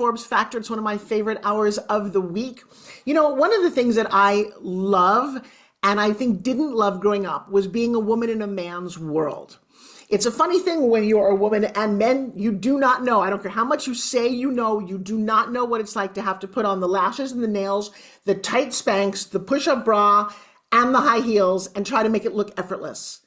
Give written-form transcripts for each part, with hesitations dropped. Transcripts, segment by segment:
Forbes Factor. It's one of my favorite hours of the week. You know, one of the things that I love and I think didn't love growing up was being a woman in a man's world. It's a funny thing when you're a woman and men, you do not know. I don't care how much you say you do not know what it's like to have to put on the lashes and the nails, the tight Spanx, the push-up bra, and the high heels and try to make it look effortless.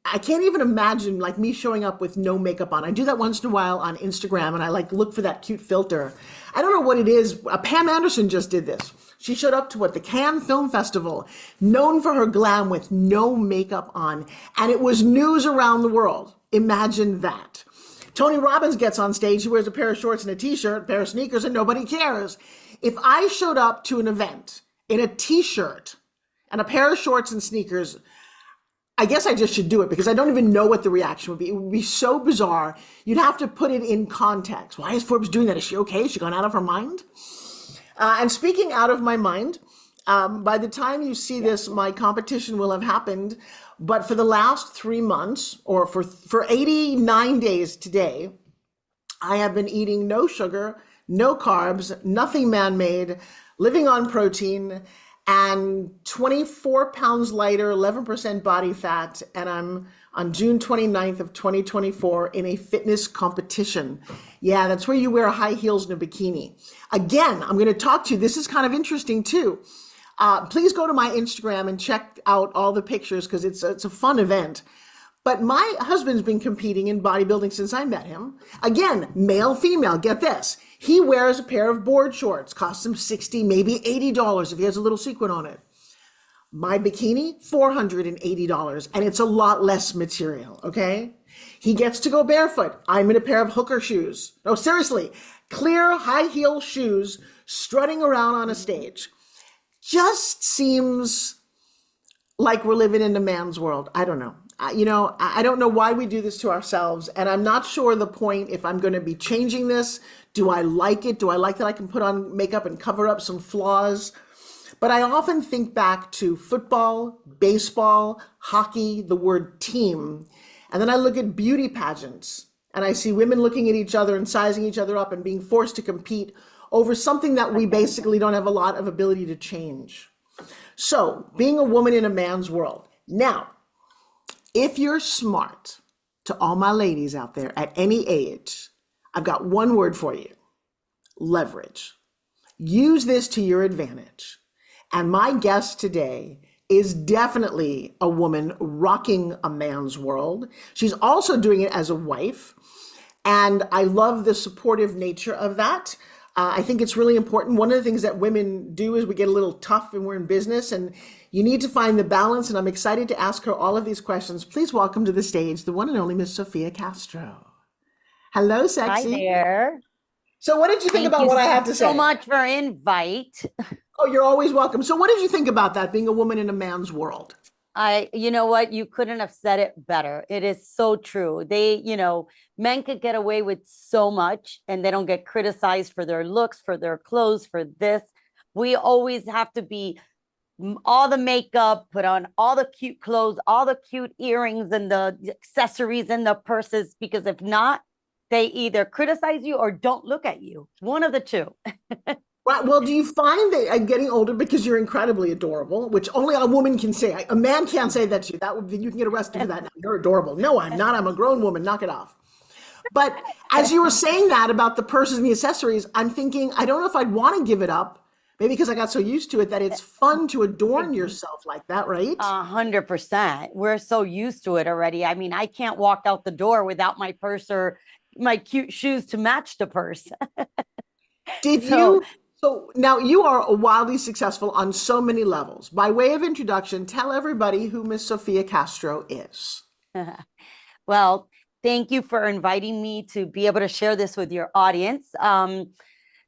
I can't even imagine like me showing up with no makeup on. I do that once in a while on Instagram and I like look for that cute filter. I don't know what it is. Pam Anderson just did this. She showed up to the Cannes Film Festival, known for her glam with no makeup on, and it was news around the world. Imagine that. Tony Robbins gets on stage, he wears a pair of shorts and a t-shirt, a pair of sneakers, and nobody cares. If I showed up to an event in a t-shirt and a pair of shorts and sneakers, I guess I just should do it because I don't even know what the reaction would be. It would be so bizarre. You'd have to put it in context. Why is Forbes doing that? Is she okay? Is she gone out of her mind? And speaking out of my mind, by the time you see this, my competition will have happened. But for the last 3 months, or for 89 days today, I have been eating no sugar, no carbs, nothing man-made, living on protein, and 24 pounds lighter, 11% body fat, and I'm on June 29th of 2024 in a fitness competition. Yeah, that's where you wear high heels and a bikini. Again, I'm going to talk to you. This is kind of interesting too. Please go to my Instagram and check out all the pictures because it's a fun event. But my husband's been competing in bodybuilding since I met him. Again, male, female, get this. He wears a pair of board shorts, costs him $60, maybe $80 if he has a little sequin on it. My bikini, $480, and it's a lot less material, okay? He gets to go barefoot. I'm in a pair of hooker shoes. No, seriously, clear high heel shoes, strutting around on a stage. Just seems like we're living in a man's world. I don't know. I don't know why we do this to ourselves, and I'm not sure the point if I'm going to be changing this. Do I like it? Do I like that I can put on makeup and cover up some flaws? But I often think back to football, baseball, hockey, the word team, and then I look at beauty pageants, and I see women looking at each other and sizing each other up and being forced to compete over something that we basically don't have a lot of ability to change. So, being a woman in a man's world. Now, if you're smart, to all my ladies out there at any age, I've got one word for you: leverage. Use this to your advantage. And my guest today is definitely a woman rocking a man's world. She's also doing it as a wife. And I love the supportive nature of that. I think it's really important. One of the things that women do is we get a little tough when we're in business, and you need to find the balance. And I'm excited to ask her all of these questions. Please welcome to the stage the one and only Miss Sophia Castro. Hello, Hi sexy. there. So what did you think about what I had to say? So much for invite. Oh, you're always welcome. So what did you think about that, being a woman in a man's world? You know what? You couldn't have said it better. It is so true. Men could get away with so much and they don't get criticized for their looks, for their clothes, for this. We always have to be all the makeup, put on all the cute clothes, all the cute earrings and the accessories and the purses, because if not, they either criticize you or don't look at you. One of the two. Right. Well, do you find that I'm getting older because you're incredibly adorable, which only a woman can say? A man can't say that to you. You can get arrested for that now. You're adorable. No, I'm not. I'm a grown woman. Knock it off. But as you were saying that about the purses and the accessories, I'm thinking, I don't know if I'd want to give it up. Maybe because I got so used to it that it's fun to adorn yourself like that, right? 100%. We're so used to it already. I mean, I can't walk out the door without my purse or my cute shoes to match the purse. So now you are wildly successful on so many levels. By way of introduction, tell everybody who Miss Sophia Castro is. Well, thank you for inviting me to be able to share this with your audience.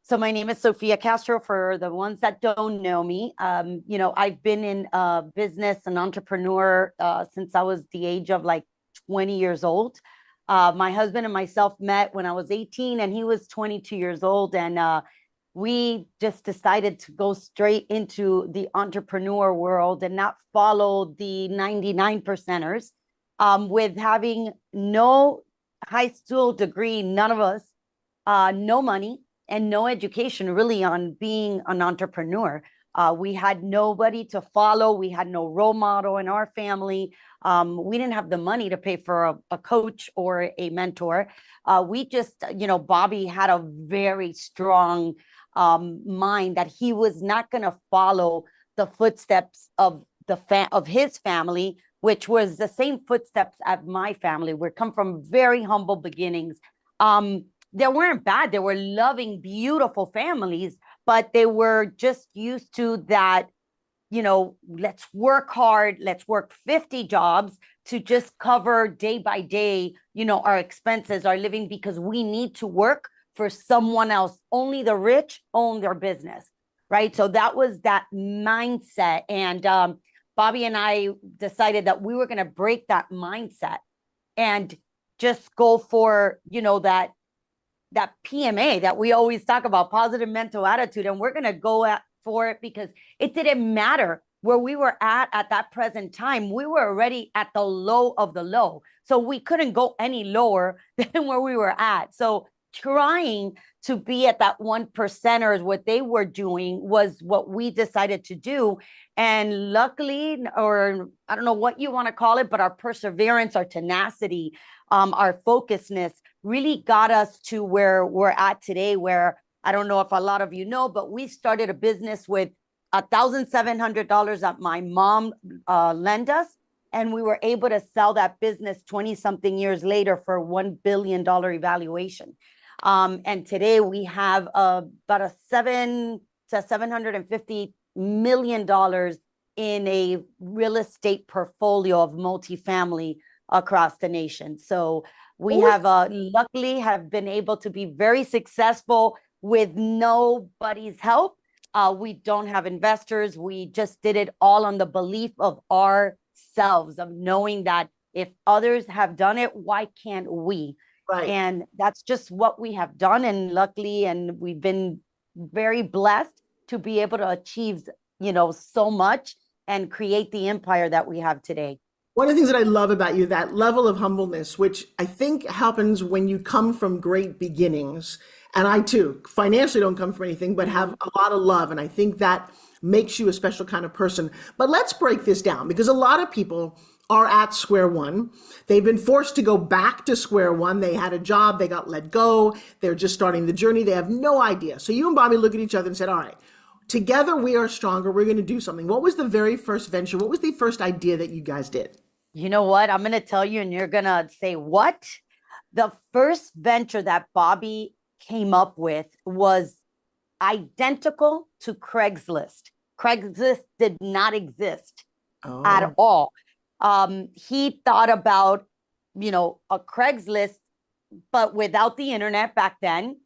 So my name is Sophia Castro, for the ones that don't know me. I've been in business, an entrepreneur since I was the age of like 20 years old. My husband and myself met when I was 18 and he was 22 years old. And we just decided to go straight into the entrepreneur world and not follow the 99 percenters. With having no high school degree, none of us, no money and no education really on being an entrepreneur. We had nobody to follow. We had no role model in our family. We didn't have the money to pay for a coach or a mentor. We just, Bobby had a very strong mind that he was not going to follow the footsteps of of his family, which was the same footsteps as my family. We come from very humble beginnings. They weren't bad. They were loving, beautiful families, but they were just used to that, let's work hard, let's work 50 jobs to just cover day by day, our expenses, our living, because we need to work for someone else. Only the rich own their business, right? So that was that mindset. And Bobby and I decided that we were going to break that mindset and just go for, that PMA that we always talk about, positive mental attitude. And we're going to go for it because it didn't matter where we were at that present time. We were already at the low of the low. So we couldn't go any lower than where we were at. So trying to be at that 1%ers, what they were doing was what we decided to do. And luckily, or I don't know what you want to call it, but our perseverance, our tenacity, our focusedness really got us to where we're at today, where I don't know if a lot of you know, but we started a business with $1,700 that my mom lent us. And we were able to sell that business 20 something years later for $1 billion evaluation. And today we have about a $700 to $750 million in a real estate portfolio of multifamily across the nation. So we have luckily have been able to be very successful with nobody's help. We don't have investors. We just did it all on the belief of ourselves, of knowing that if others have done it, why can't we? Right. And that's just what we have done. And luckily, and we've been very blessed to be able to achieve, so much and create the empire that we have today. One of the things that I love about you, that level of humbleness, which I think happens when you come from great beginnings. And I too, financially don't come from anything, but have a lot of love. And I think that makes you a special kind of person. But let's break this down, because a lot of people are at square one. They've been forced to go back to square one. They had a job, they got let go. They're just starting the journey. They have no idea. So you and Bobby look at each other and said, all right, together we are stronger. We're going to do something. What was the very first venture? What was the first idea that you guys did? You know what? I'm going to tell you, and you're going to say, what? The first venture that Bobby came up with was identical to Craigslist. Craigslist did not exist at all. He thought about, a Craigslist, but without the internet back then.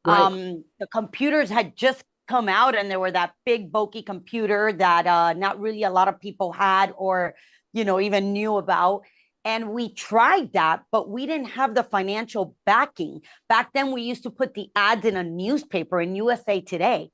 Right. The computers had just come out, and there were that big bulky computer that not really a lot of people had or even knew about. And we tried that, but we didn't have the financial backing. Back then, we used to put the ads in a newspaper in USA Today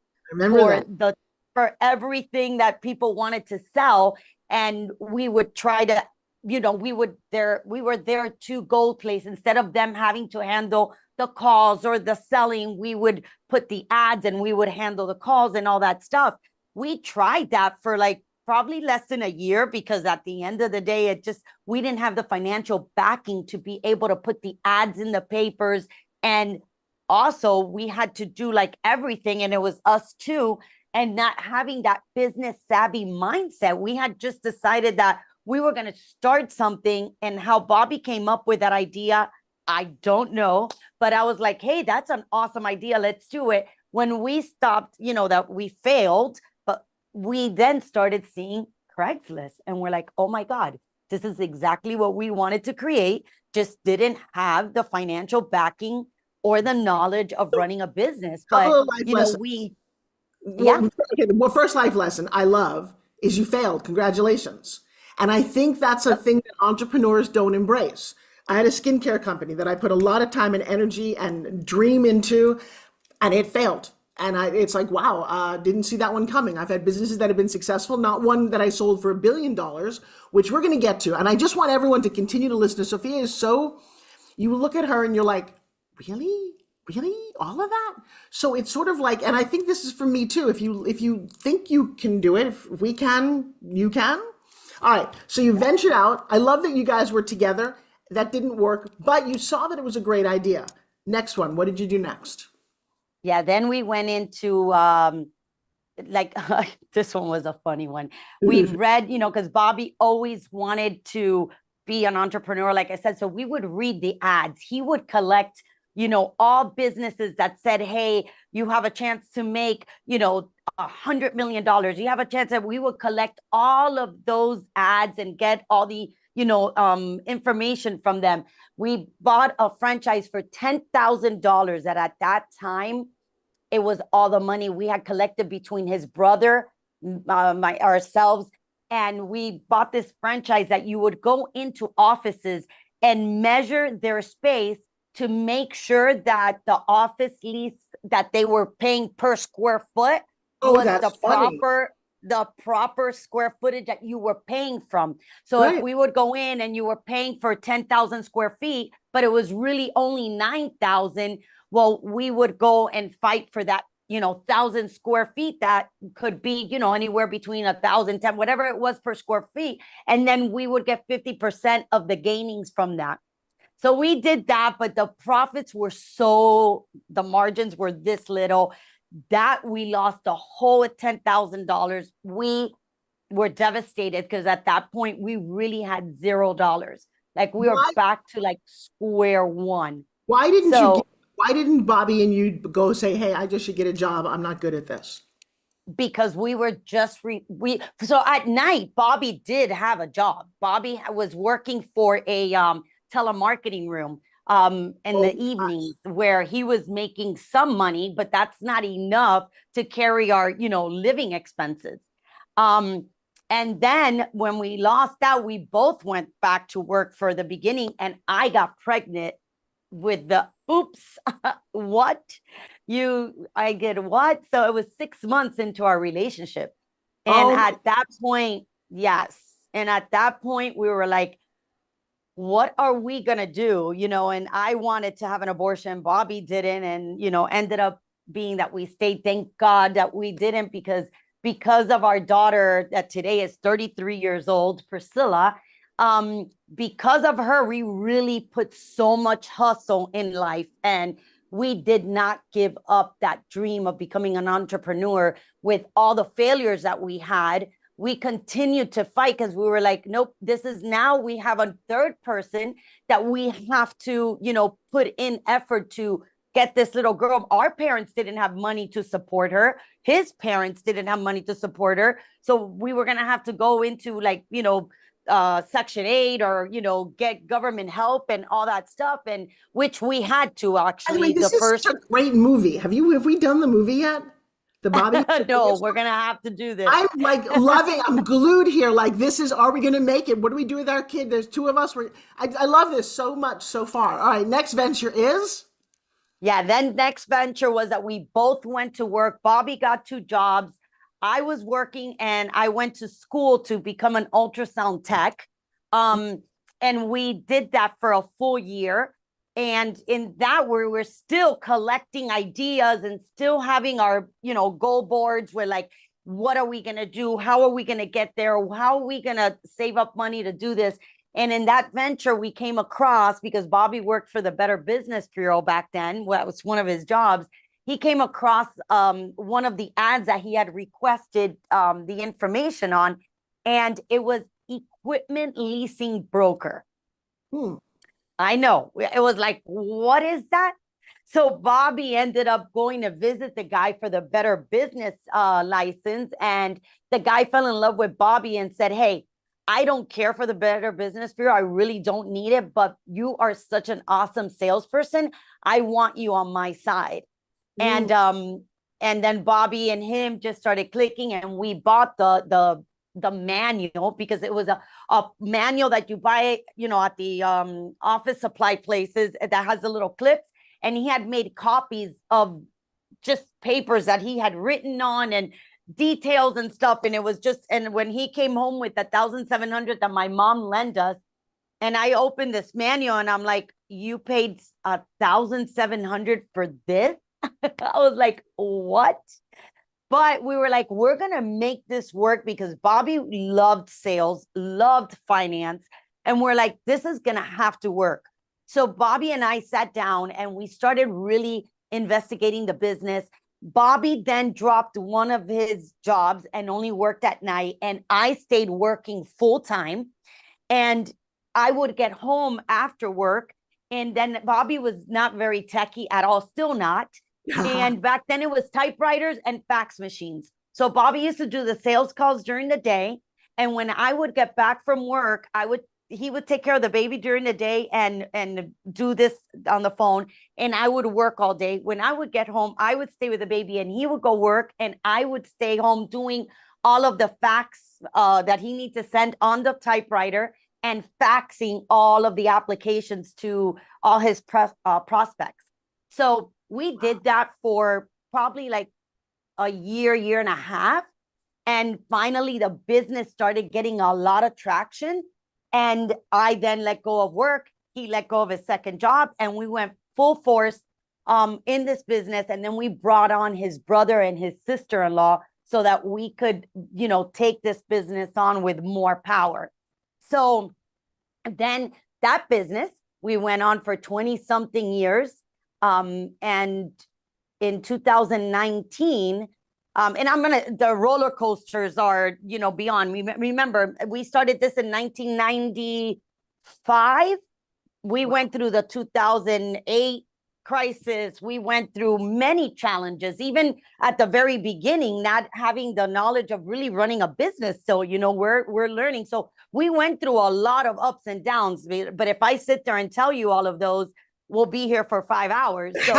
for everything that people wanted to sell. And we would try to, we were their to go place. Instead of them having to handle the calls or the selling, we would put the ads and we would handle the calls and all that stuff. We tried that for probably less than a year, because at the end of the day, we didn't have the financial backing to be able to put the ads in the papers. And also we had to do everything, and it was us too. And not having that business savvy mindset, we had just decided that we were going to start something. And how Bobby came up with that idea, I don't know, but I was like, hey, that's an awesome idea. Let's do it. When we stopped, that we failed, we then started seeing Craigslist, and we're like, oh my God, this is exactly what we wanted to create, just didn't have the financial backing or the knowledge of running a business. But, Well, first life lesson I love is you failed. Congratulations. And I think that's a thing that entrepreneurs don't embrace. I had a skincare company that I put a lot of time and energy and dream into, and it failed. And it's like, wow, didn't see that one coming. I've had businesses that have been successful, not one that I sold for $1 billion, which we're going to get to. And I just want everyone to continue to listen to Sophia. You look at her and you're like, really? Really? All of that? So it's sort of like, and I think this is for me too. If you think you can do it, if we can, you can. All right. So you ventured out. I love that you guys were together. That didn't work, but you saw that it was a great idea. Next one. What did you do next? Yeah, then we went into like this one was a funny one. We read, because Bobby always wanted to be an entrepreneur, like I said. So we would read the ads. He would collect, all businesses that said, hey, you have a chance to make, $100 million. You have a chance that we would collect all of those ads and get all the, information from them. We bought a franchise for $10,000 that at that time, it was all the money we had collected between his brother, ourselves, and we bought this franchise that you would go into offices and measure their space to make sure that the office lease that they were paying per square foot Oh, was that's funny. the proper square footage that you were paying from. So if Right. we would go in and you were paying for 10,000 square feet, but it was really only 9,000, well, we would go and fight for that, 1,000 square feet that could be, anywhere between 1,000, 10, whatever it was per square feet. And then we would get 50% of the gainings from that. So we did that, but the profits were the margins were this little that we lost the whole $10,000. We were devastated because at that point we really had $0. Like we were Why? back to like square one. Why didn't you get? So Why didn't Bobby and you go say, "Hey, I just should get a job. I'm not good at this." because we were just so at night Bobby did have a job. Bobby was working for a telemarketing room in Oh the gosh. evenings where he was making some money, but that's not enough to carry our living expenses. um and then when we lost that, we both went back to work for the beginning, and I got pregnant with the oops, what? I get what? So it was 6 months into our relationship. And Oh my. at that point, yes. And at that point, we were like, what are we going to do? And I wanted to have an abortion. Bobby didn't. And, ended up being that we stayed. Thank God that we didn't, because of our daughter that today is 33 years old, Priscilla. Because of her, we really put so much hustle in life, and we did not give up that dream of becoming an entrepreneur. With all the failures that we had, we continued to fight because we were like, nope, this is now we have a third person that we have to, put in effort to get this little girl. Our parents didn't have money to support her. His parents didn't have money to support her. So we were going to have to go into like, Section 8 or, get government help and all that stuff. And which we had to By the way, actually the this is first, such a great movie. Have we done the movie yet? The Bobby and Sophia no, we're stuff? going to have to do this. I'm like loving. I'm glued here. Like this is. Are we going to make it? What do we do with our kid? There's two of us. I love this so much so far. All right, next venture is. Yeah, then next venture was that we both went to work. Bobby got 2 jobs. I was working and I went to school to become an ultrasound tech. Um, and we did that for a full year. And in that, we were still collecting ideas and still having our, goal boards. We're like, what are we going to do? How are we going to get there? How are we going to save up money to do this? And in that venture, we came across, because Bobby worked for the Better Business Bureau back then, that was one of his jobs. He came across one of the ads that he had requested the information on, and it was equipment leasing broker. Hmm. I know. It was like, what is that? So Bobby ended up going to visit the guy for the Better Business license, and the guy fell in love with Bobby and said, hey, I don't care for the Better Business Bureau. I really don't need it, but you are such an awesome salesperson. I want you on my side. Hmm. And then Bobby and him just started clicking, and we bought the manual, because it was a manual that you buy, at the office supply places that has the little clips. And he had made copies of just papers that he had written on and details and stuff. And it was just, and when he came home with the 1,700 that my mom lent us, and I opened this manual and I'm like, you paid 1,700 for this? I was like, what? But we were like, we're going to make this work because Bobby loved sales, loved finance. And we're like, this is going to have to work. So Bobby and I sat down and we started really investigating the business. Bobby then dropped one of his jobs and only worked at night. And I stayed working full time. And I would get home after work. And then Bobby was not very techie at all, still not. And back then it was typewriters and fax machines. So Bobby used to do the sales calls during the day. And when I would get back from work, he would take care of the baby during the day and do this on the phone. And I would work all day. When I would get home, I would stay with the baby and he would go work and I would stay home doing all of the fax that he needs to send on the typewriter and faxing all of the applications to all his prospects. So we did that for probably like a year and a half. And finally, the business started getting a lot of traction. And I then let go of work. He let go of his second job. And we went full force in this business. And then we brought on his brother and his sister-in-law so that we could, take this business on with more power. So then that business, we went on for 20 something years. And in 2019, and the roller coasters are, beyond me. Remember, we started this in 1995. We went through the 2008 crisis. We went through many challenges, even at the very beginning, not having the knowledge of really running a business. So, we're learning. So we went through a lot of ups and downs. But if I sit there and tell you all of those, we'll be here for 5 hours. So,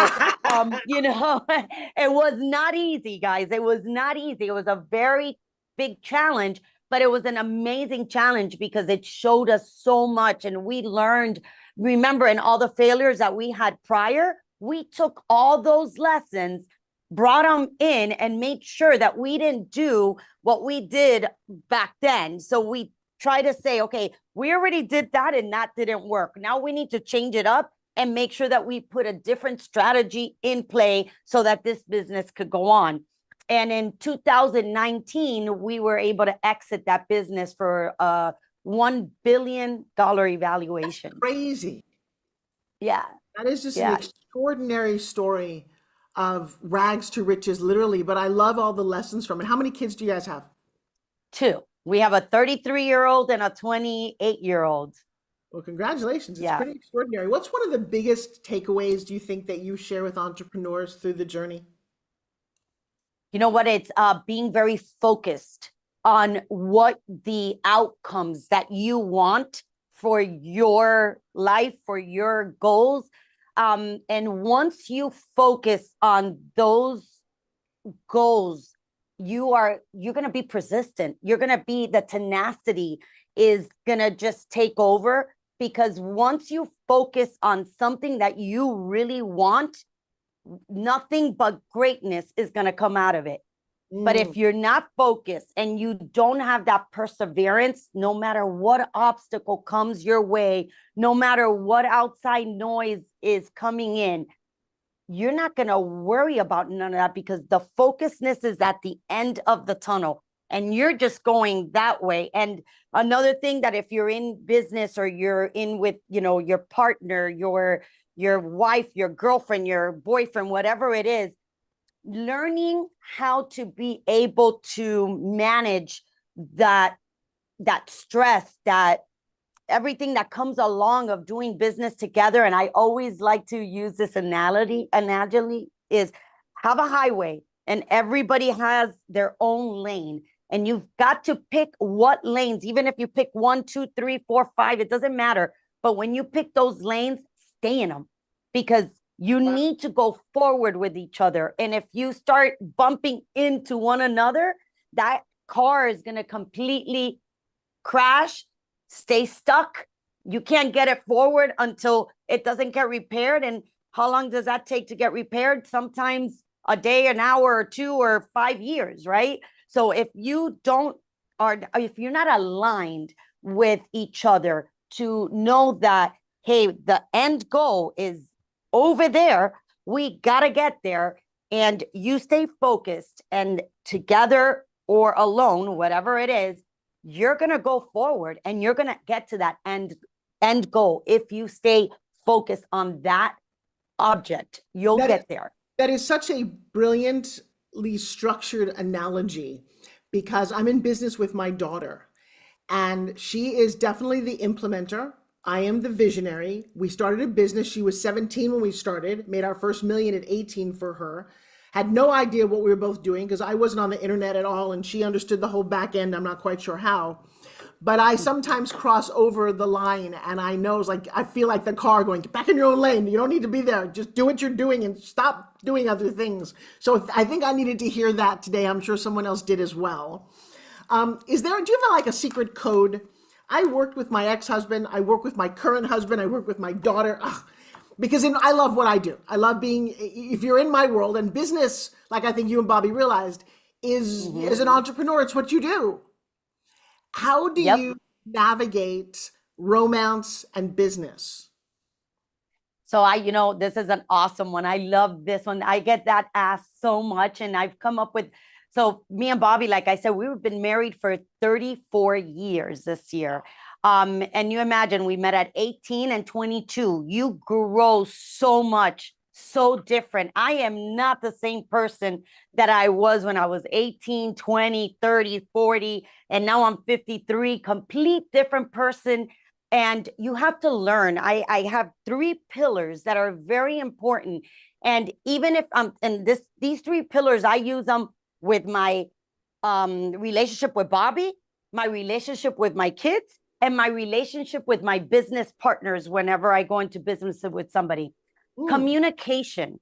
it was not easy, guys. It was not easy. It was a very big challenge, but it was an amazing challenge because it showed us so much. And we learned, remember, in all the failures that we had prior, we took all those lessons, brought them in and made sure that we didn't do what we did back then. So we try to say, okay, we already did that and that didn't work. Now we need to change it up and make sure that we put a different strategy in play so that this business could go on. And in 2019, we were able to exit that business for a $1 billion evaluation. That's crazy. Yeah. That is just an extraordinary story of rags to riches, literally. But I love all the lessons from it. How many kids do you guys have? 2. We have a 33-year-old and a 28-year-old. Well, congratulations. It's pretty extraordinary. What's one of the biggest takeaways do you think that you share with entrepreneurs through the journey? You know what? It's being very focused on what the outcomes that you want for your life, for your goals. And once you focus on those goals, you're going to be persistent. You're going to be, the tenacity is going to just take over, because once you focus on something that you really want, nothing but greatness is going to come out of it. But if you're not focused and you don't have that perseverance, no matter what obstacle comes your way, no matter what outside noise is coming in, you're not going to worry about none of that, because the focusedness is at the end of the tunnel and you're just going that way. And another thing, that if you're in business or you're in with, your partner, your wife, your girlfriend, your boyfriend, whatever it is, learning how to be able to manage that stress, that everything that comes along of doing business together. And I always like to use this analogy is, have a highway and everybody has their own lane, and you've got to pick what lanes. Even if you pick 1, 2, 3, 4, 5, it doesn't matter. But when you pick those lanes, stay in them, because you need to go forward with each other. And if you start bumping into one another, that car is going to completely crash, stay stuck. You can't get it forward until it doesn't get repaired. And how long does that take to get repaired? Sometimes a day, an hour, or 2 or 5 years, right? So if you're not aligned with each other to know that, hey, the end goal is over there. We got to get there. And you stay focused, and together or alone, whatever it is, you're going to go forward and you're going to get to that end goal. If you stay focused on that object, you'll get there. That is such a brilliantly structured analogy, because I'm in business with my daughter, and she is definitely the implementer. I am the visionary. We started a business. She was 17 when we started, made our first million at 18 for her. Had no idea what we were both doing because I wasn't on the internet at all, and she understood the whole back end. I'm not quite sure how. But I sometimes cross over the line, and I know, it's like, I feel like the car going, get back in your own lane. You don't need to be there. Just do what you're doing and stop doing other things. So I think I needed to hear that today. I'm sure someone else did as well. Do you have like a secret code? I worked with my ex-husband. I work with my current husband. I work with my daughter. Because I love what I do. I love being, if you're in my world, and business, like I think you and Bobby realized, is as an entrepreneur, it's what you do. How do you navigate romance and business? So this is an awesome one. I love this one. I get that asked so much, and I've come up with, so me and Bobby, like I said, we've been married for 34 years this year. And you imagine, we met at 18 and 22. You grow so much, so different. I am not the same person that I was when I was 18, 20, 30, 40, and now I'm 53, complete different person. And you have to learn. I have 3 pillars that are very important. And even if these 3 pillars, I use them with my relationship with Bobby, my relationship with my kids, and my relationship with my business partners whenever I go into business with somebody. Communication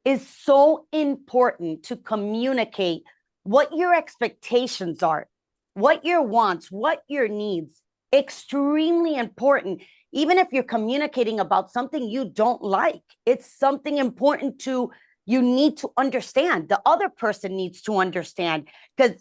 is so important, to communicate what your expectations are, what your wants, what your needs. Extremely important. Even if you're communicating about something you don't like, it's something important you need to understand. The other person needs to understand, because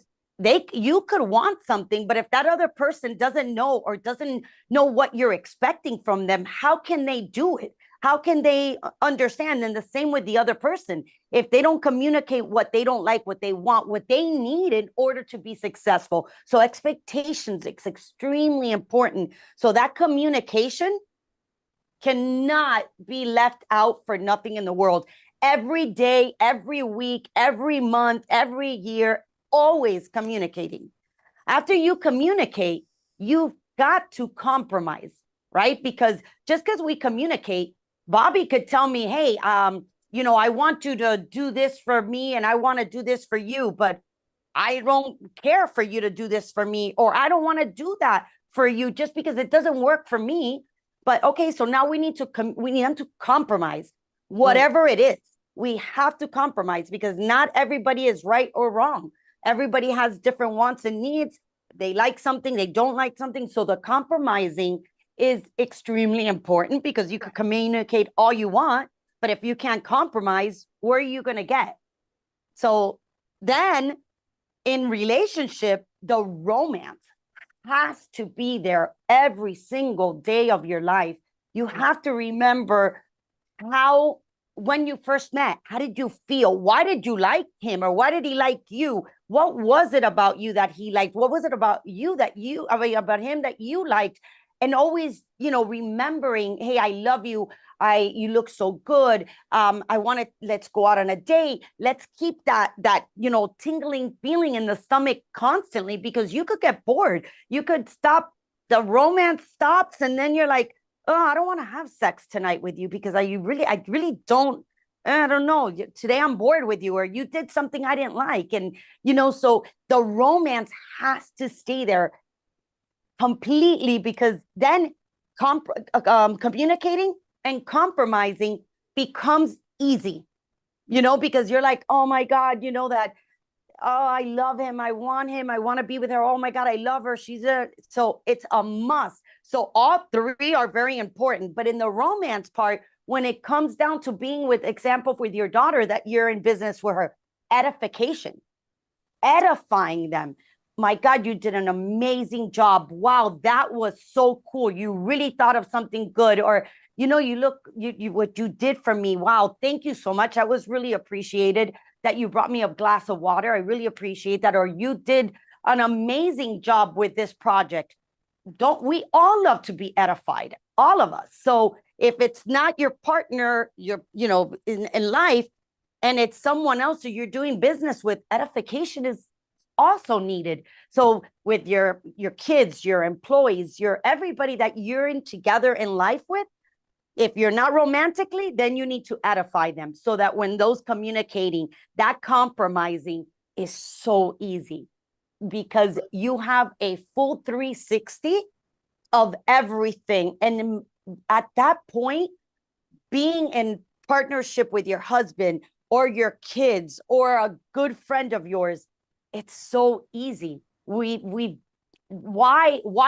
you could want something, but if that other person doesn't know or doesn't know what you're expecting from them, how can they do it? How can they understand? And the same with the other person. If they don't communicate what they don't like, what they want, what they need in order to be successful. So expectations, it's extremely important. So that communication cannot be left out for nothing in the world. Every day, every week, every month, every year, always communicating. After you communicate, you've got to compromise, right? Because just because we communicate, Bobby could tell me, hey, I want you to do this for me, and I want to do this for you, but I don't care for you to do this for me, or I don't want to do that for you just because it doesn't work for me. But okay, so now we need to compromise. Whatever it is, we have to compromise, because not everybody is right or wrong. Everybody has different wants and needs. They like something, they don't like something. So the compromising is extremely important, because you can communicate all you want, but if you can't compromise, where are you going to get? So then in relationship, the romance has to be there every single day of your life. You have to remember when you first met, how did you feel? Why did you like him, or why did he like you? What was it about you that he liked? What was it about about him that you liked? And always, remembering, hey, I love you. You look so good. Let's go out on a date. Let's keep that tingling feeling in the stomach constantly, because you could get bored. You could stop, the romance stops, and then you're like, oh, I don't want to have sex tonight with you, because I really don't. I don't know. Today I'm bored with you, or you did something I didn't like. And, so the romance has to stay there completely, because then communicating and compromising becomes easy, because you're like, oh my God, that, oh, I love him. I want him. I want to be with her. Oh my God, I love her. So it's a must. So all 3 are very important. But in the romance part, when it comes down to being example with your daughter, that you're in business with her, edification, edifying them. My God, you did an amazing job. Wow, that was so cool. You really thought of something good. Or you look, what you did for me. Wow. Thank you so much. I was really appreciated that you brought me a glass of water. I really appreciate that. Or you did an amazing job with this project. Don't we all love to be edified? All of us. So if it's not your partner, in life, and it's someone else who you're doing business with, edification is also needed. So with your kids, your employees, your everybody that you're in together in life with, if you're not romantically, then you need to edify them so that when those communicating, that compromising is so easy, because you have a full 360 of everything. And at that point, being in partnership with your husband or your kids or a good friend of yours, it's so easy. Why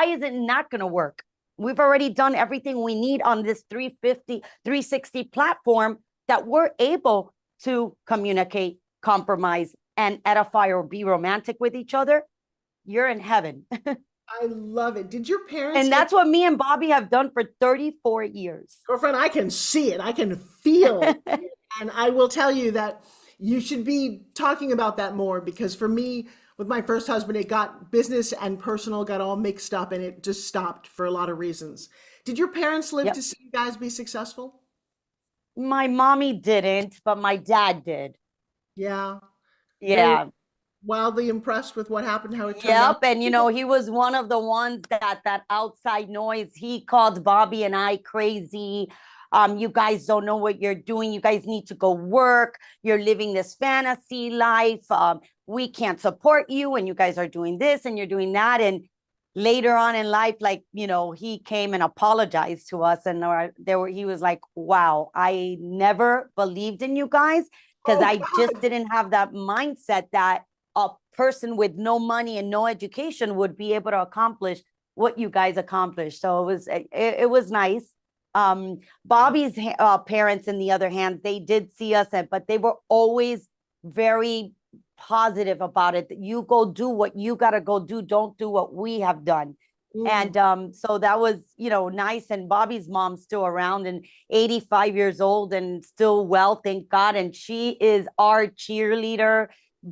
is it not going to work? We've already done everything we need on this 350, 360 platform, that we're able to communicate, compromise, and edify or be romantic with each other. You're in heaven. I love it. Did your parents? And that's what me and Bobby have done for 34 years. Girlfriend, I can see it. I can feel it. And I will tell you that you should be talking about that more, because for me, with my first husband, it got business and personal got all mixed up, and it just stopped for a lot of reasons. Did your parents live to see you guys be successful? My mommy didn't, but my dad did. Yeah. Very Yeah. wildly impressed with what happened, how it turned out. And he was one of the ones that outside noise, he called Bobby and I crazy. You guys don't know what you're doing. You guys need to go work. You're living this fantasy life. We can't support you, and you guys are doing this and you're doing that. And later on in life, he came and apologized to us, and he was like, wow, I never believed in you guys, because I just didn't have that mindset that a person with no money and no education would be able to accomplish what you guys accomplished. So it was nice. Bobby's parents, on the other hand, they did see us, but they were always very positive about it. That you go do what you got to go do. Don't do what we have done. And so that was, nice. And Bobby's mom's still around and 85 years old and still well, thank God. And she is our cheerleader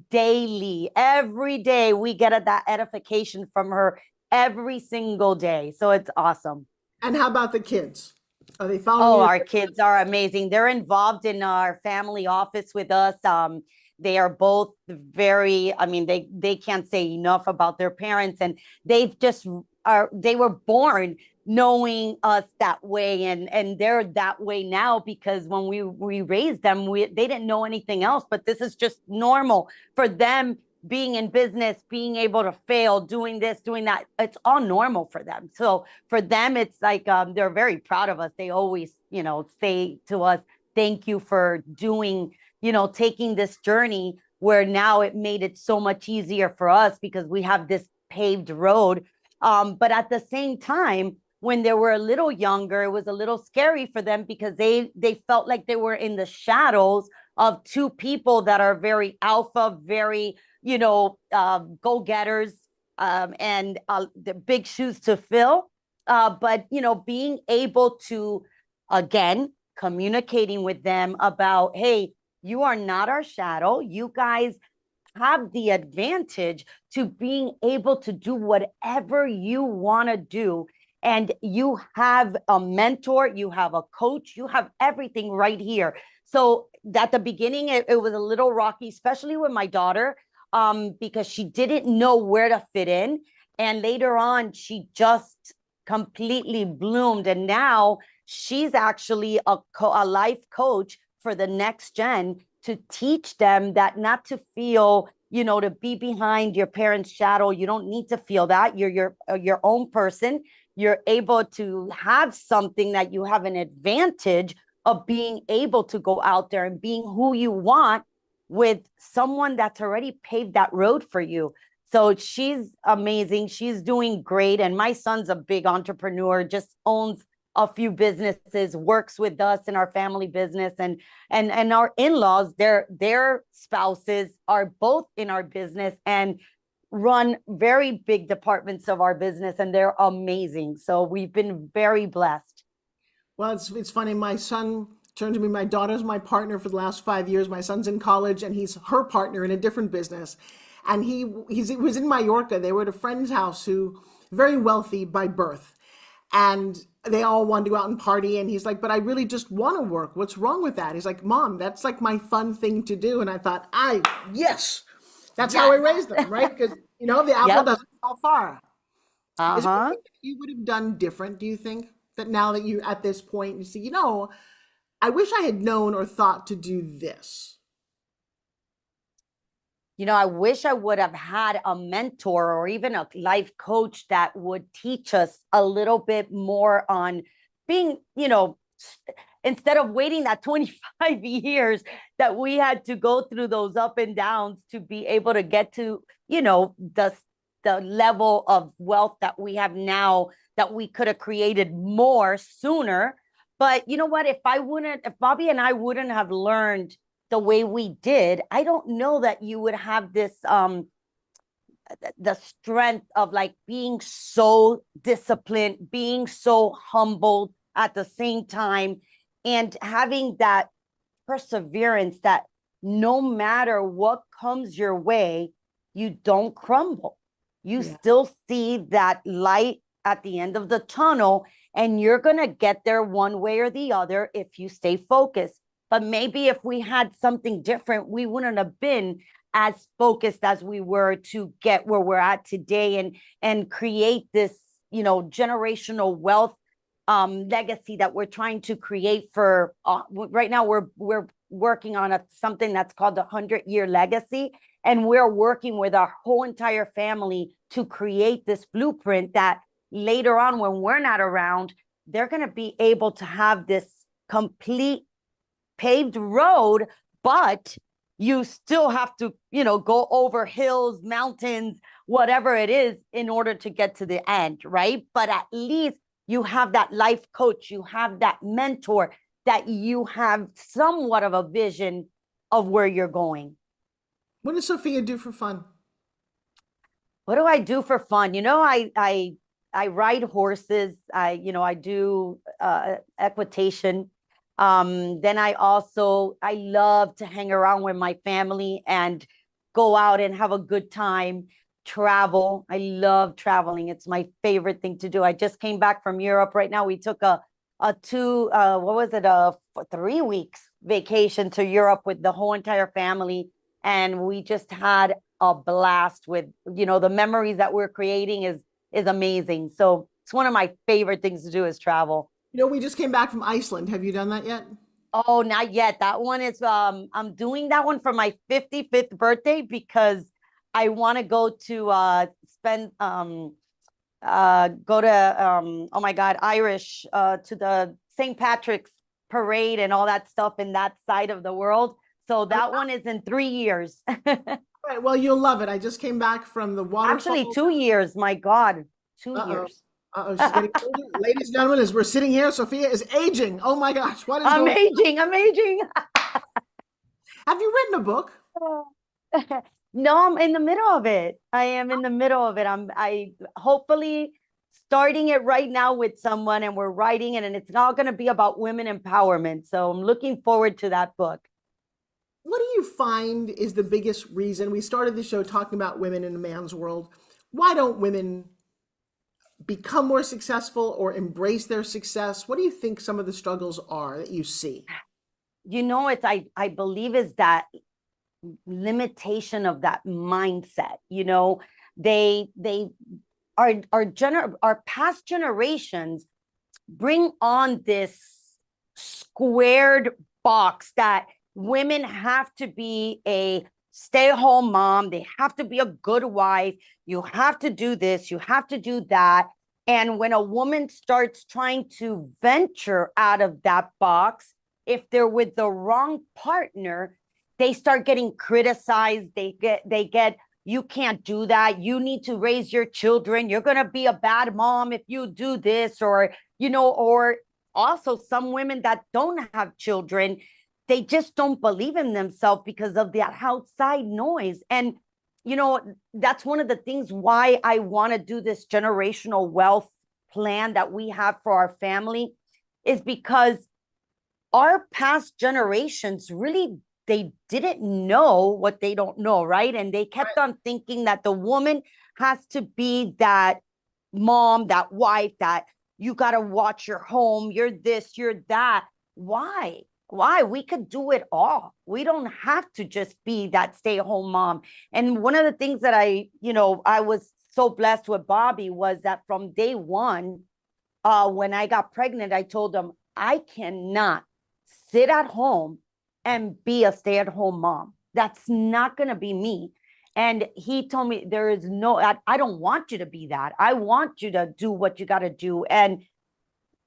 daily. Every day we get that edification from her every single day. So it's awesome. And how about the kids? Are they following you? Our kids are amazing. They're involved in our family office with us. They are both very, they can't say enough about their parents, and they were born knowing us that way, and they're that way now, because when we raised them, they didn't know anything else, but this is just normal for them, being in business, being able to fail, doing this, doing that. It's all normal for them. So for them, it's like, they're very proud of us. They always, say to us, thank you for doing, taking this journey, where now it made it so much easier for us because we have this paved road. But at the same time, when they were a little younger, it was a little scary for them, because they felt like they were in the shadows of two people that are very alpha, very, go-getters, and the big shoes to fill. But, being able to, again, communicating with them about, hey, you are not our shadow. You guys have the advantage to being able to do whatever you want to do. And you have a mentor, you have a coach, you have everything right here. So at the beginning, it was a little rocky, especially with my daughter, because she didn't know where to fit in. And later on, she just completely bloomed. And now she's actually a life coach for the next gen, to teach them that not to feel, to be behind your parents' shadow. You don't need to feel that. You're your own person. You're able to have something that you have an advantage of being able to go out there and being who you want with someone that's already paved that road for you. So she's amazing. She's doing great. And my son's a big entrepreneur, just owns a few businesses, works with us in our family business, and our in-laws, their spouses are both in our business and run very big departments of our business, and they're amazing. So we've been very blessed. Well, it's funny. My son turned to me. My daughter's my partner for the last 5 years. My son's in college, and he's her partner in a different business. And he was in Mallorca. They were at a friend's house who very wealthy by birth, and they all wanted to go out and party. And he's like, "But I really just want to work. What's wrong with that?" He's like, "Mom, that's like my fun thing to do." And I thought, yes, that's how I Yes. raised them, right? Because the apple Yep. doesn't fall far. Is there Uh-huh. anything that you would have done different, do you think? That now that you're at this point, you see, I wish I had known or thought to do this. I wish I would have had a mentor or even a life coach that would teach us a little bit more on being, instead of waiting that 25 years that we had to go through those up and downs to be able to get to, the level of wealth that we have now, that we could have created more sooner. But you know what? If Bobby and I wouldn't have learned the way we did, I don't know that you would have this the strength of like being so disciplined, being so humbled at the same time, and having that perseverance that no matter what comes your way, you don't crumble. You Yeah. still see that light at the end of the tunnel, and you're going to get there one way or the other if you stay focused. But maybe if we had something different, we wouldn't have been as focused as we were to get where we're at today and create this, generational wealth legacy that we're trying to create for right now. We're working on something that's called the 100-year legacy, and we're working with our whole entire family to create this blueprint that later on, when we're not around, they're going to be able to have this complete paved road, but you still have to, go over hills, mountains, whatever it is in order to get to the end, right? But at least you have that life coach, you have that mentor, that you have somewhat of a vision of where you're going. What does Sophia do for fun? What do I do for fun? I ride horses. I do equitation. Then I love to hang around with my family and go out and have a good time, travel. I love traveling. It's my favorite thing to do. I just came back from Europe. Right now we took a 3 weeks vacation to Europe with the whole entire family, and we just had a blast with, the memories that we're creating is amazing. So it's one of my favorite things to do is travel. We just came back from Iceland. Have you done that yet? Oh, not yet. That one is I'm doing that one for my 55th birthday because I want to go to spend go to oh my God, Irish to the St. Patrick's parade and all that stuff in that side of the world. So that one is in 3 years. All right, well, you'll love it. I just came back from the Actually, waterfall. 2 years. My God, 2 years. She's getting older. Ladies and gentlemen, as we're sitting here, Sophia is aging. Oh my gosh, what is I'm going on? aging. I'm aging. Have you written a book? No, I'm in the middle of it. I am in the middle of it. I hopefully starting it right now with someone, and we're writing it, and it's not going to be about women empowerment. So I'm looking forward to that book. What do you find is the biggest reason? We started the show talking about women in a man's world. Why don't women become more successful or embrace their success? What do you think some of the struggles are that you see? I believe is that limitation of that mindset. They our past generations bring on this squared box that women have to be a stay-at-home mom, they have to be a good wife, you have to do this, you have to do that. And when a woman starts trying to venture out of that box, if they're with the wrong partner, they start getting criticized. They get you can't do that, you need to raise your children, you're going to be a bad mom if you do this, or also some women that don't have children, they just don't believe in themselves because of that outside noise. And that's one of the things why I want to do this generational wealth plan that we have for our family, is because our past generations really, they didn't know what they don't know, right? And they kept on thinking that the woman has to be that mom, that wife, that you got to watch your home, you're this, you're that. Why? Why? We could do it all. We don't have to just be that stay-at-home mom. And one of the things that I was so blessed with Bobby was that from day one, when I got pregnant, I told him, I cannot sit at home and be a stay-at-home mom. That's not going to be me. And he told me, there is no, I don't want you to be that. I want you to do what you got to do. And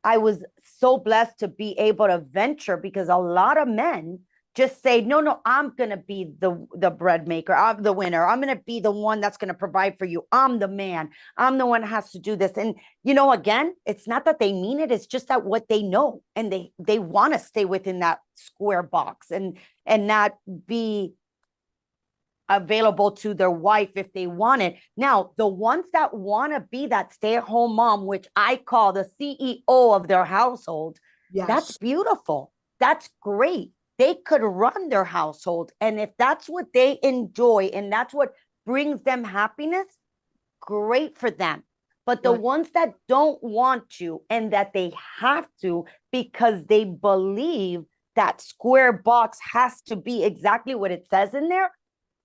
I was so blessed to be able to venture, because a lot of men just say, no, I'm going to be the bread maker. I'm the winner. I'm going to be the one that's going to provide for you. I'm the man. I'm the one that has to do this. And, again, it's not that they mean it. It's just that what they know, and they want to stay within that square box and not be available to their wife if they want it. Now, the ones that want to be that stay-at-home mom, which I call the CEO of their household, Yes. That's beautiful. That's great. They could run their household. And if that's what they enjoy and that's what brings them happiness, great for them. But the ones that don't want to, and that they have to because they believe that square box has to be exactly what it says in there,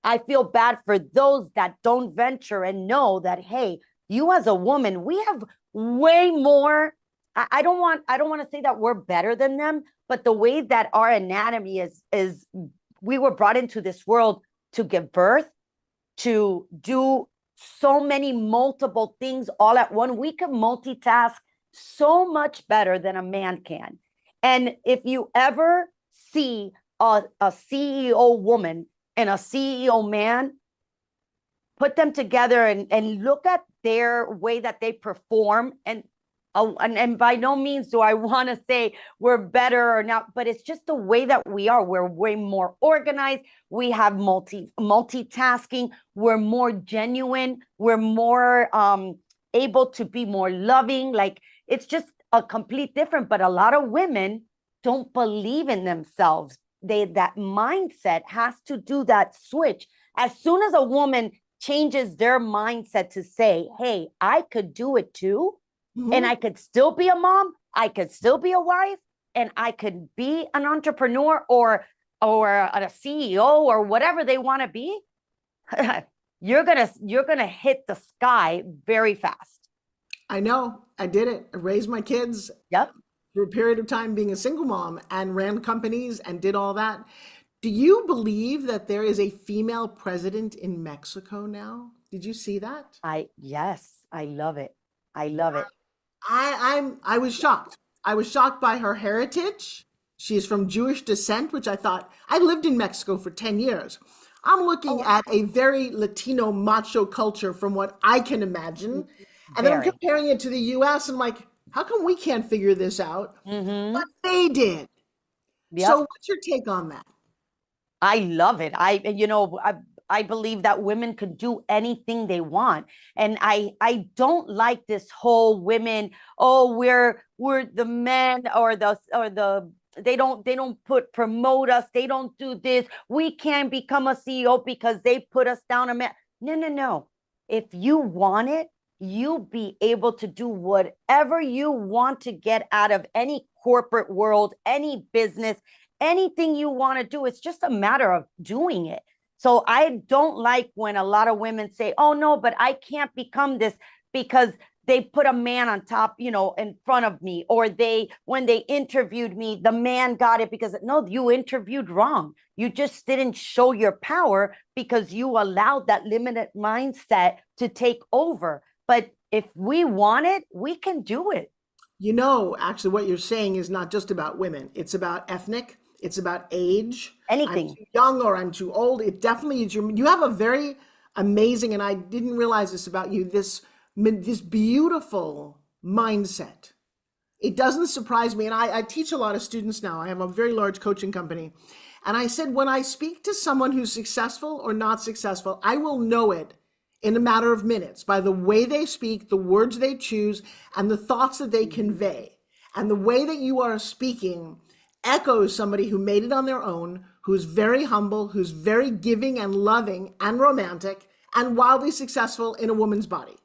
I feel bad for those that don't venture and know that, hey, you as a woman, we have way more. I don't want to say that we're better than them, but the way that our anatomy is we were brought into this world to give birth, to do so many multiple things all at once. We can multitask so much better than a man can. And if you ever see a CEO woman and a CEO man, put them together and look at their way that they perform. And by no means do I want to say we're better or not, but it's just the way that we are. We're way more organized. We have multitasking. We're more genuine. We're more able to be more loving. Like, it's just a complete different. But a lot of women don't believe in themselves. That mindset has to do that switch. As soon as a woman changes their mindset to say, hey, I could do it too. And I could still be a mom, I could still be a wife, and I could be an entrepreneur or a CEO or whatever they want to be. You're gonna hit the sky very fast. I know. I did it. I raised my kids. Yep. For a period of time being a single mom and ran companies and did all that. Do you believe that there is a female president in Mexico now? Did you see that? Yes, I love it. I love it. I was shocked. I was shocked by her heritage. She's from Jewish descent, which I thought, I lived in Mexico for 10 years. I'm looking at a very Latino macho culture from what I can imagine. And then I'm comparing it to the US and I'm like, how come we can't figure this out? But they did. Yep. So what's your take on that? I love it. I believe that women could do anything they want. And I don't like this whole women, oh, we're the men or they don't promote us. They don't do this. We can't become a CEO because they put us down a man. No. If you want it, you'll be able to do whatever you want to get out of any corporate world, any business, anything you want to do. It's just a matter of doing it. So I don't like when a lot of women say, oh, no, but I can't become this because they put a man on top, in front of me, or when they interviewed me, the man got it because no, you interviewed wrong. You just didn't show your power because you allowed that limited mindset to take over. But if we want it, we can do it. Actually, what you're saying is not just about women. It's about ethnic. It's about age. Anything. I'm too young or I'm too old. It definitely is. You have a very amazing, and I didn't realize this about you, this beautiful mindset. It doesn't surprise me. And I teach a lot of students now. I have a very large coaching company. And I said, when I speak to someone who's successful or not successful, I will know it in a matter of minutes by the way they speak, the words they choose, and the thoughts that they convey. And the way that you are speaking echoes somebody who made it on their own, who's very humble, who's very giving and loving and romantic and wildly successful in a woman's body.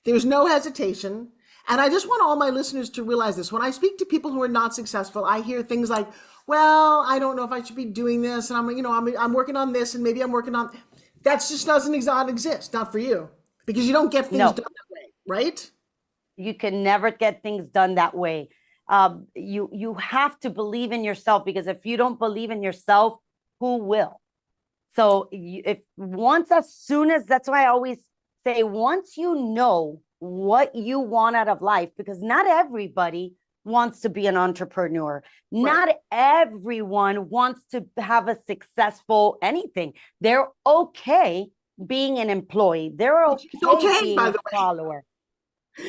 There's no hesitation. And I just want all my listeners to realize this. When I speak to people who are not successful, I hear things like, well, I don't know if I should be doing this. And I'm working on this and maybe I'm working on, that just doesn't exist. Not for you, because you don't get things done that way, right? You can never get things done that way. You have to believe in yourself, because if you don't believe in yourself, who will? So as soon as, that's why I always say, once you know what you want out of life, because not everybody wants to be an entrepreneur. Right. Not everyone wants to have a successful anything. They're okay being an employee. They're okay being a follower,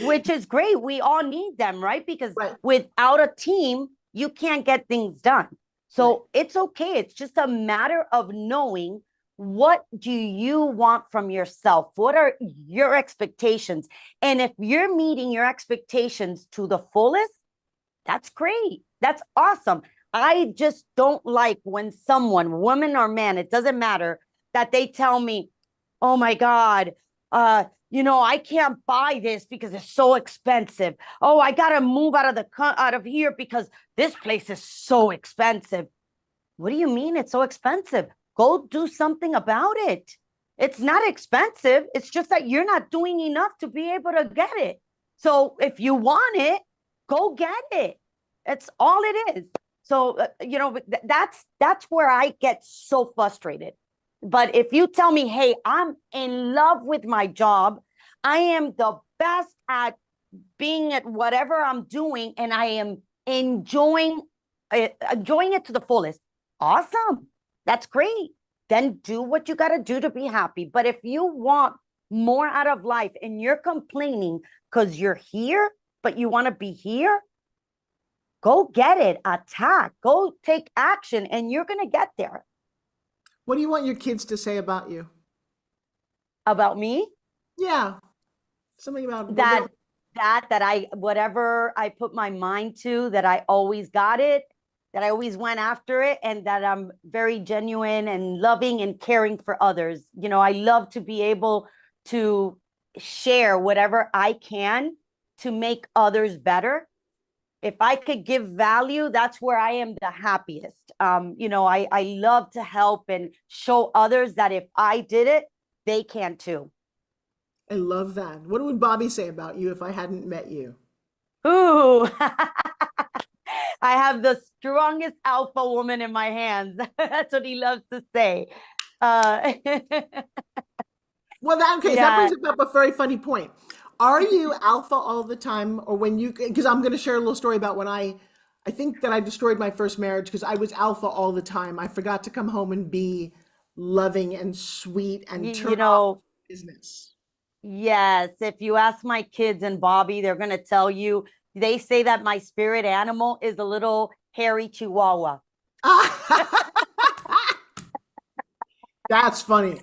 which is great. We all need them, right? Because without a team, you can't get things done. So it's okay. It's just a matter of knowing, what do you want from yourself? What are your expectations? And if you're meeting your expectations to the fullest, that's great. That's awesome. I just don't like when someone, woman or man, it doesn't matter, that they tell me, oh my God, I can't buy this because it's so expensive. Oh, I got to move out of here because this place is so expensive. What do you mean it's so expensive? Go do something about it. It's not expensive. It's just that you're not doing enough to be able to get it. So if you want it, go get it. It's all it is. So, that's where I get so frustrated. But if you tell me, hey, I'm in love with my job, I am the best at being at whatever I'm doing, and I am enjoying it to the fullest. Awesome. That's great. Then do what you got to do to be happy. But if you want more out of life and you're complaining because you're here, but you want to be here, go get it. Attack. Go take action, and you're going to get there. What do you want your kids to say about you? About me? Yeah. Something about that I, whatever I put my mind to, that I always got it, that I always went after it, and that I'm very genuine and loving and caring for others. I love to be able to share whatever I can to make others better. If I could give value, that's where I am the happiest. I love to help and show others that if I did it, they can too. I love that. What would Bobby say about you if I hadn't met you? Ooh, I have the strongest alpha woman in my hands. That's what he loves to say. Well, that brings up a very funny point. Are you alpha all the time, or because I'm going to share a little story about when I think that I destroyed my first marriage because I was alpha all the time. I forgot to come home and be loving and sweet and turn off business. Yes. If you ask my kids and Bobby, they're going to tell you, they say that my spirit animal is a little hairy chihuahua. That's funny.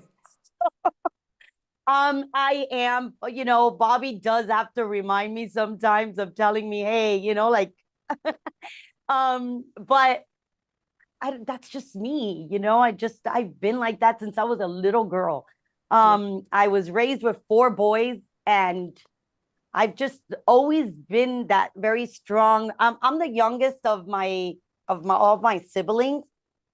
I am, Bobby does have to remind me sometimes of telling me, hey, but that's just me, I've been like that since I was a little girl. I was raised with 4 boys, and I've just always been that very strong. I'm the youngest of all of my siblings,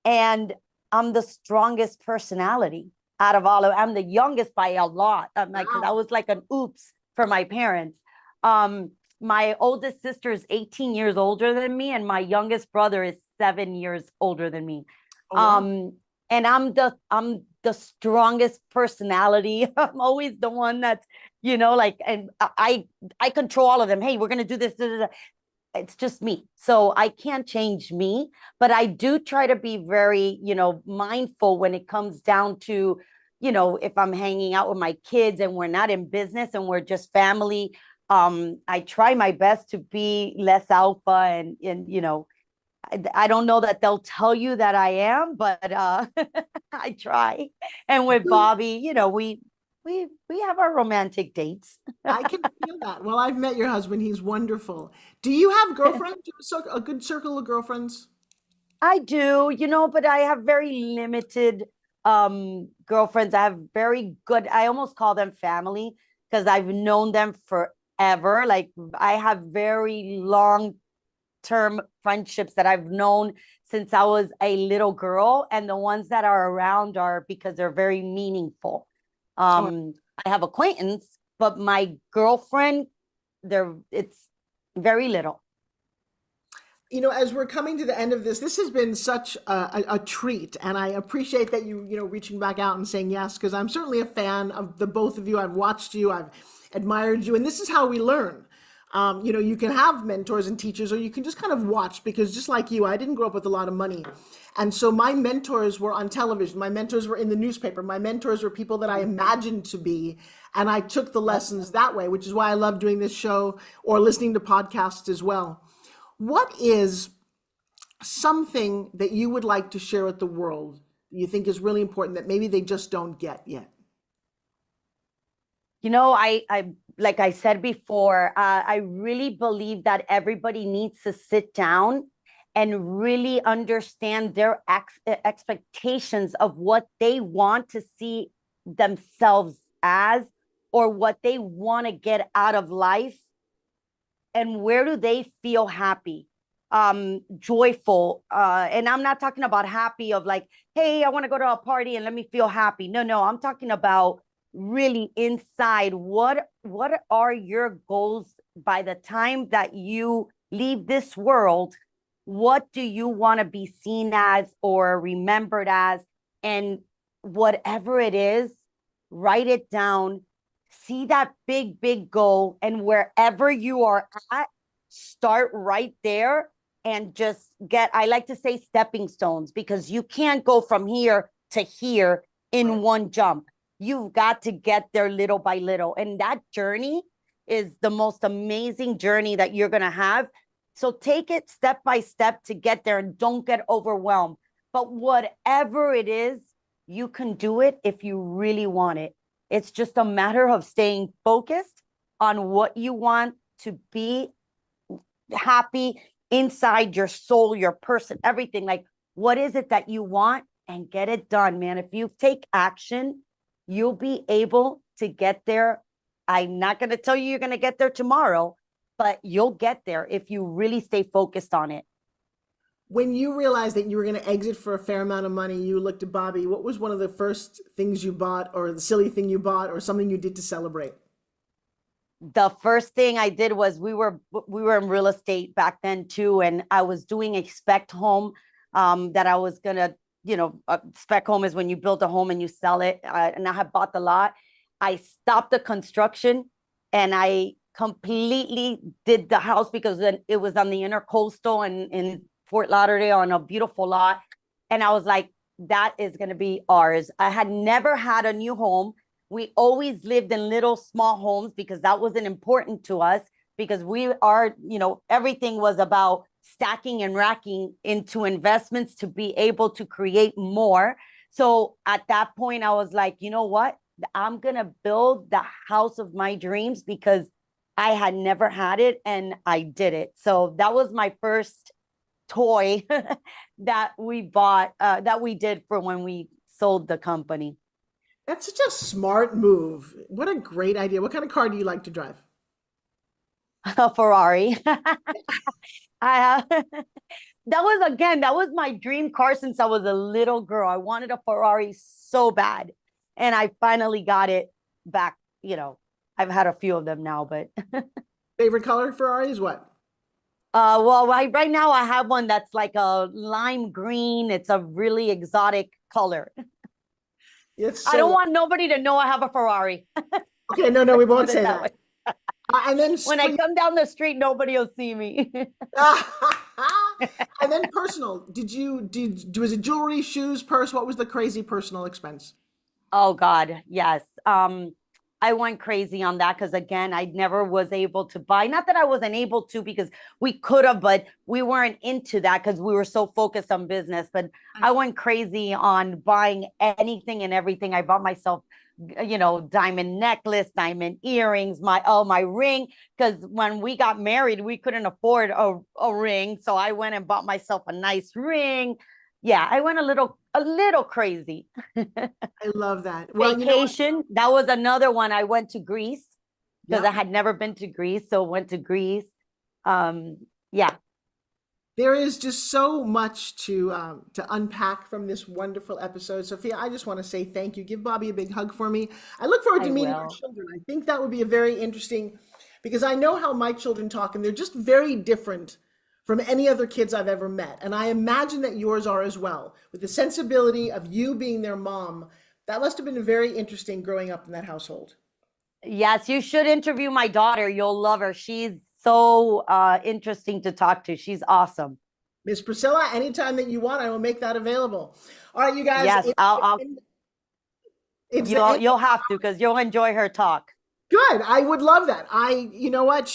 and I'm the strongest personality out of all of. I'm the youngest by a lot. Because I was like an oops for my parents. My oldest sister is 18 years older than me, and my youngest brother is 7 years older than me. And I'm the strongest personality. I'm always the one that's, and I control all of them. Hey, we're going to do this. It's just me. So I can't change me, but I do try to be very, mindful when it comes down to, if I'm hanging out with my kids and we're not in business and we're just family. I try my best to be less alpha, and I don't know that they'll tell you that I am, but I try. And with Bobby, we have our romantic dates. I can feel that. Well, I've met your husband. He's wonderful. Do you have girlfriends? Do you have a good circle of girlfriends? I do, but I have very limited girlfriends. I have very good, I almost call them family because I've known them forever. Like I have very long term friendships that I've known since I was a little girl, and the ones that are around are because they're very meaningful. Oh, I have acquaintance, but my girlfriend, it's very little. as we're coming to the end of this, this has been such a treat, and I appreciate that you reaching back out and saying yes, because I'm certainly a fan of the both of you. I've watched you, I've admired you, and this is how we learn. You can have mentors and teachers, or you can just kind of watch, because just like you, I didn't grow up with a lot of money. And so my mentors were on television. My mentors were in the newspaper. My mentors were people that I imagined to be. And I took the lessons that way, which is why I love doing this show or listening to podcasts as well. What is something that you would like to share with the world you think is really important that maybe they just don't get yet? I like I said before, I really believe that everybody needs to sit down and really understand their expectations of what they want to see themselves as, or what they want to get out of life, and where do they feel happy, joyful. And I'm not talking about happy of like, hey, I want to go to a party and let me feel happy. No, I'm talking about really inside. What are your goals by the time that you leave this world? What do you want to be seen as or remembered as? And whatever it is, write it down, see that big goal, and wherever you are at, start right there and just I like to say stepping stones, because you can't go from here to here in one jump. You've got to get there little by little. And that journey is the most amazing journey that you're going to have. So take it step by step to get there, and don't get overwhelmed. But whatever it is, you can do it if you really want it. It's just a matter of staying focused on what you want to be happy inside your soul, your person, everything. Like, what is it that you want, and get it done, man. If you take action, you'll be able to get there. I'm not going to tell you you're going to get there tomorrow, but you'll get there if you really stay focused on it. When you realized that you were going to exit for a fair amount of money, you looked at Bobby. What was one of the first things you bought, or the silly thing you bought, or something you did to celebrate? The first thing I did was we were in real estate back then too, and I was doing a spec home that I was gonna, spec home is when you build a home and you sell it. And I had bought the lot. I stopped the construction and I completely did the house, because then it was on the intercoastal and in Fort Lauderdale on a beautiful lot. And I was like, that is going to be ours. I had never had a new home. We always lived in little small homes because that wasn't important to us, because we are, everything was about stacking and racking into investments to be able to create more. So at that point, I was like, you know what? I'm going to build the house of my dreams, because I had never had it and I did it. So that was my first toy that we bought, that we did for when we sold the company. That's such a smart move. What a great idea. What kind of car do you like to drive? A Ferrari. I that was my dream car since I was a little girl. I wanted a Ferrari so bad, and I finally got it back. I've had a few of them now, but Favorite color Ferrari is what? well, right now I have one that's like a lime green. It's a really exotic color. I don't want nobody to know I have a Ferrari. Okay, no, we won't say that. And then when I come down the street, nobody will see me. And then personal. Was it jewelry, shoes, purse? What was the crazy personal expense? Oh God, yes. I went crazy on that because again, I never was able to buy. Not that I wasn't able to because we could have, but we weren't into that because we were so focused on business. But I went crazy on buying anything and everything. I bought myself, diamond necklace, diamond earrings, my ring. Because when we got married, we couldn't afford a ring. So I went and bought myself a nice ring. Yeah, I went a little crazy. I love that. Well, you know what? Vacation, that was another one. I went to Greece because Yeah. I had never been to Greece, so went to Greece. Yeah. There is just so much to unpack from this wonderful episode. Sophia, I just want to say thank you. Give Bobby a big hug for me. I look forward to I meeting your will. children. I think that would be a very interesting because I know how my children talk, and they're just very different from any other kids I've ever met. And I imagine that yours are as well, with the sensibility of you being their mom. That must have been very interesting growing up in that household. Yes, you should interview my daughter. You'll love her. She's so interesting to talk to. She's awesome. Miss Priscilla, anytime that you want, I will make that available. All right, you guys, Yes, it's the end. you'll have to because you'll enjoy her talk. Good. I would love that. You know what?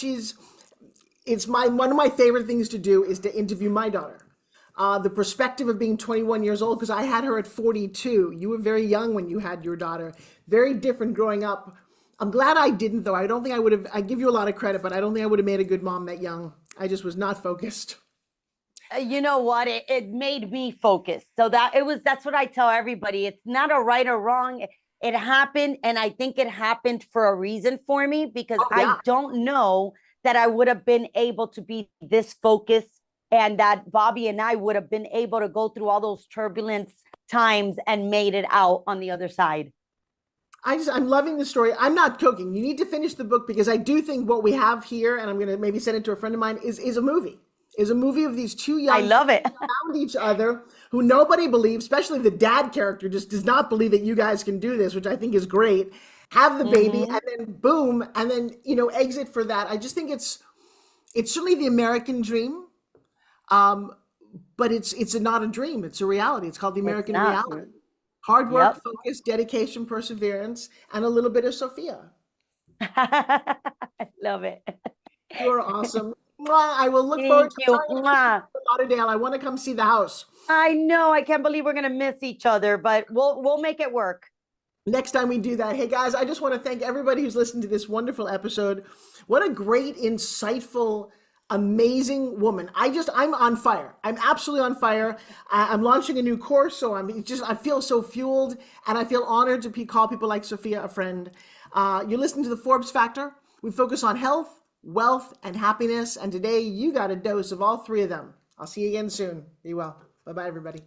It's one of my favorite things to do is to interview my daughter. The perspective of being 21 years old, because I had her at 42. You were very young when you had your daughter. Very different growing up. I'm glad I didn't, though. I don't think I would have, I give you a lot of credit, but I don't think I would have made a good mom that young. I just was not focused. You know what? It made me focus. So that's what I tell everybody. It's not a right or wrong. It happened. And I think it happened for a reason for me because Oh, I yeah. don't know that I would have been able to be this focused and that Bobby and I would have been able to go through all those turbulence times and made it out on the other side. I'm loving the story. I'm not cooking. You need to finish the book because I do think what we have here, and I'm going to maybe send it to a friend of mine, is a movie. Is a movie of these two I young love it. people who found each other, who nobody believes, especially the dad character just does not believe that you guys can do this, which I think is great. Have the baby Hmm. and then boom, and then exit for that. I just think it's certainly the American dream, um, but it's not a dream. It's a reality. It's called the It's American not. reality. Hard work, Yep. focus, dedication, perseverance, and a little bit of Sophia. I love it. You're awesome. Mwah. I will look forward Thank to you. trying to see Mwah. Fort Lauderdale. I want to come see the house. I know. I can't believe we're gonna miss each other, but we'll make it work. Next time we do that. Hey guys, I just want to thank everybody who's listened to this wonderful episode. What a great, insightful, amazing woman. I'm on fire. I'm absolutely on fire. I'm launching a new course, so I feel so fueled, and I feel honored to call people like Sophia a friend. You're listening to the Forbes Factor. We focus on health, wealth, and happiness, and today you got a dose of all three of them. I'll see you again soon. Be well. Bye-bye, everybody.